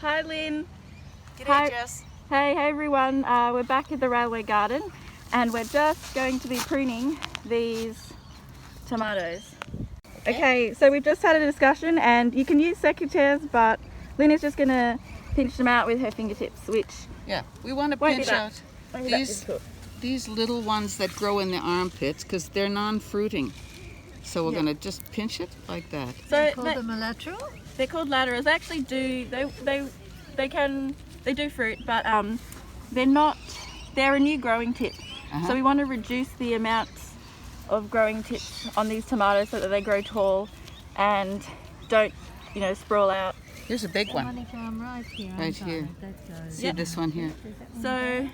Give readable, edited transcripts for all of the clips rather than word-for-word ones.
Hi Lynn. G'day Hi. Jess. Hey everyone, we're back at the railway garden and we're just going to be pruning these tomatoes. Okay, so we've just had a discussion and you can use secateurs, but Lynn is just going to pinch them out with her fingertips, which Yeah, we want to won't be pinch that- out won't be that these difficult. these little ones that grow in the armpits because they're non-fruiting. So we're Yeah. going to just pinch it like that. So Call them a lateral? they're called laterals. They actually do they do fruit, but they're a new growing tip. So we want to reduce the amount of growing tips on these tomatoes so that they grow tall and don't, sprawl out. Here's a big one. Honeycomb right here. Right on here. top. That goes. See this one here? So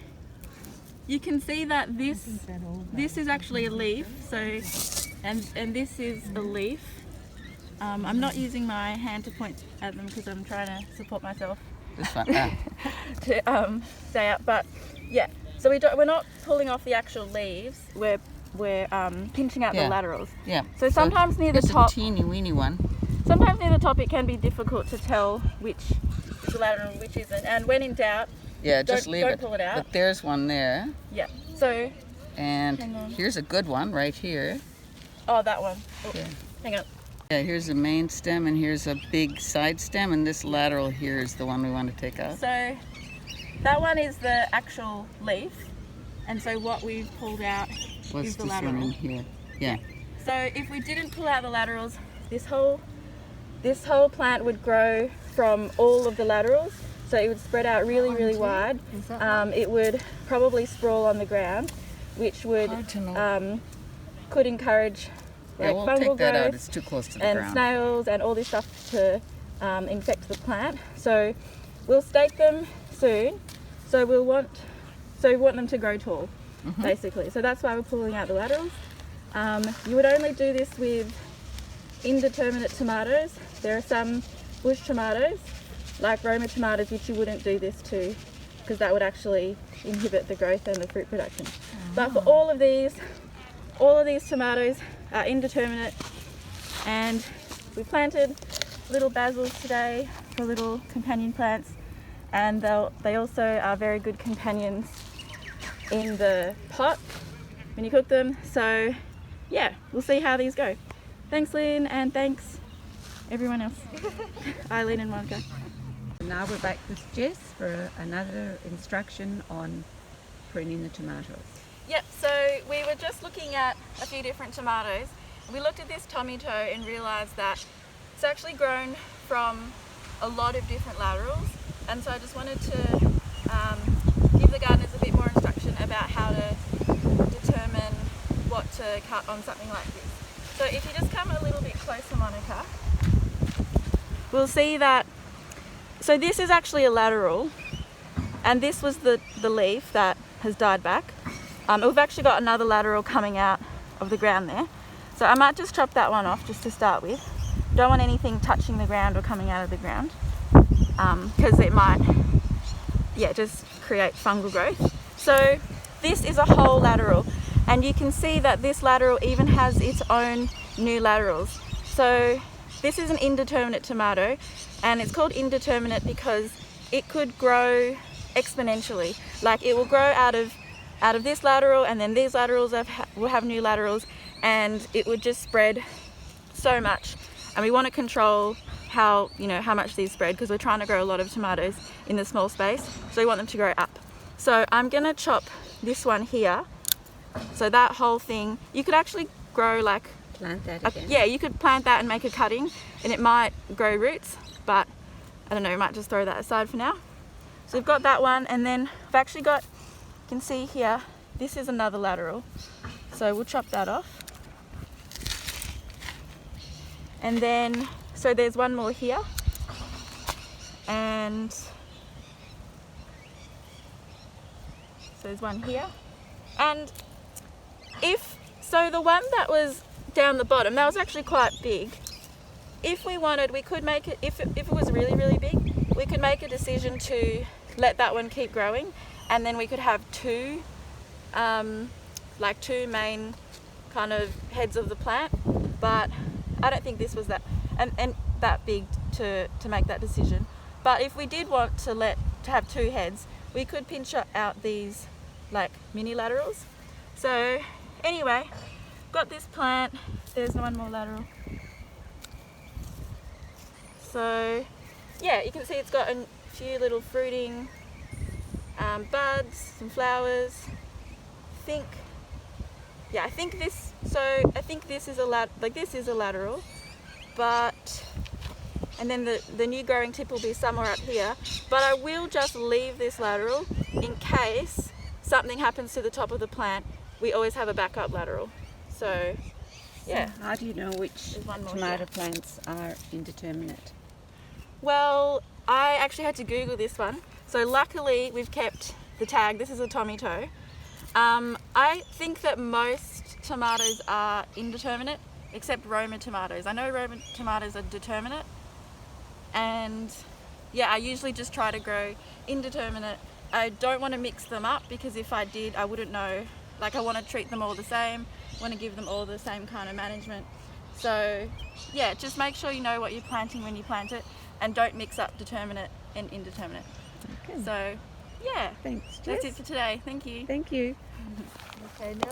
you can see that this That all is actually a leaf. So and this is a leaf. I'm not using my hand to point at them because I'm trying to support myself This one. to stay up. But yeah, so we're not pulling off the actual leaves. We're pinching out the Yeah. laterals. Yeah. So sometimes near the It's top, a teeny weeny one. sometimes near the top, it can be difficult to tell which is the lateral and which isn't. And when in doubt, Yeah, just Don't- leave don't it. pull it out. But there's one there. yeah. So And Hang on. here's a good one right here. that one. Oh, Yeah. hang on. Yeah, here's a main stem and here's a big side stem, and this lateral here is the one we want to take out. So that one is the actual leaf, and so what we've pulled out What's is the this one lateral. in here? Yeah. So if we didn't pull out the laterals, this whole plant would grow from all of the laterals. So it would spread out really wide. Is that It would probably sprawl on the ground, which would Hard to know. could encourage Yeah, like we'll fungal take that out. growth It's too close to the and ground. snails and all this stuff to infect the plant. So we'll stake them soon. So we want them to grow tall, basically. So that's why we're pulling out the laterals. You would only do this with indeterminate tomatoes. There are some bush tomatoes, like Roma tomatoes, which you wouldn't do this to, because that would actually inhibit the growth and the fruit production. But for all of these tomatoes are indeterminate, and we planted little basils today for little companion plants, and they also are very good companions in the pot when you cook them. So yeah, we'll see how these go. Thanks Lynn, and thanks everyone else. Eileen and Monica. Now we're back with Jess for another instruction on pruning the tomatoes. Yep, so we were just looking at a few different tomatoes. We looked at this tomato and realised that it's actually grown from a lot of different laterals, and so I just wanted to give the gardeners a bit more instruction about how to determine what to cut on something like this. So if you just come a little bit closer, Monica, we'll see that, so this is actually a lateral, and this was the leaf that has died back. We've actually got another lateral coming out of the ground there. So I might just chop that one off just to start with. Don't want anything touching the ground or coming out of the ground, because it might, just create fungal growth. So this is a whole lateral, and you can see that this lateral even has its own new laterals. So this is an indeterminate tomato, and it's called indeterminate because it could grow exponentially. Like it will grow out of this lateral, and then these laterals will have new laterals, and it would just spread so much. And we want to control how much these spread, because we're trying to grow a lot of tomatoes in the small space, so we want them to grow up. So I'm gonna chop this one here. So that whole thing, you could actually grow like Plant that again. yeah, you could plant that and make a cutting, and it might grow roots, but I don't know, we might just throw that aside for now. So we've got that one, and then I've actually got, you can see here, this is another lateral. So we'll chop that off. And then, so there's one more here. And so there's one here. And so the one that was down the bottom, that was actually quite big. If we wanted, we could make it, if it was really big, we could make a decision to let that one keep growing, and then we could have two main kind of heads of the plant. But I don't think this was that and that big to make that decision. But if we did want to have 2 heads, we could pinch out these like mini laterals. So anyway, got this plant. There's one more lateral. So yeah, you can see it's got a few little fruiting buds, some flowers. I think this is a lateral, but and then the new growing tip will be somewhere up here. But I will just leave this lateral in case something happens to the top of the plant. We always have a backup lateral. So yeah. So how do you know which There's one more tomato here. plants are indeterminate? Well, I actually had to Google this one. So luckily we've kept the tag. This is a tomato. I think that most tomatoes are indeterminate, except Roma tomatoes. I know Roma tomatoes are determinate, and yeah, I usually just try to grow indeterminate. I don't want to mix them up because if I did, I wouldn't know. Like, I want to treat them all the same, want to give them all the same kind of management. So yeah, just make sure you know what you're planting when you plant it, and don't mix up determinate and indeterminate. Okay. So yeah, Thanks, Jess. that's it for today. Thank you. Thank you. Okay, now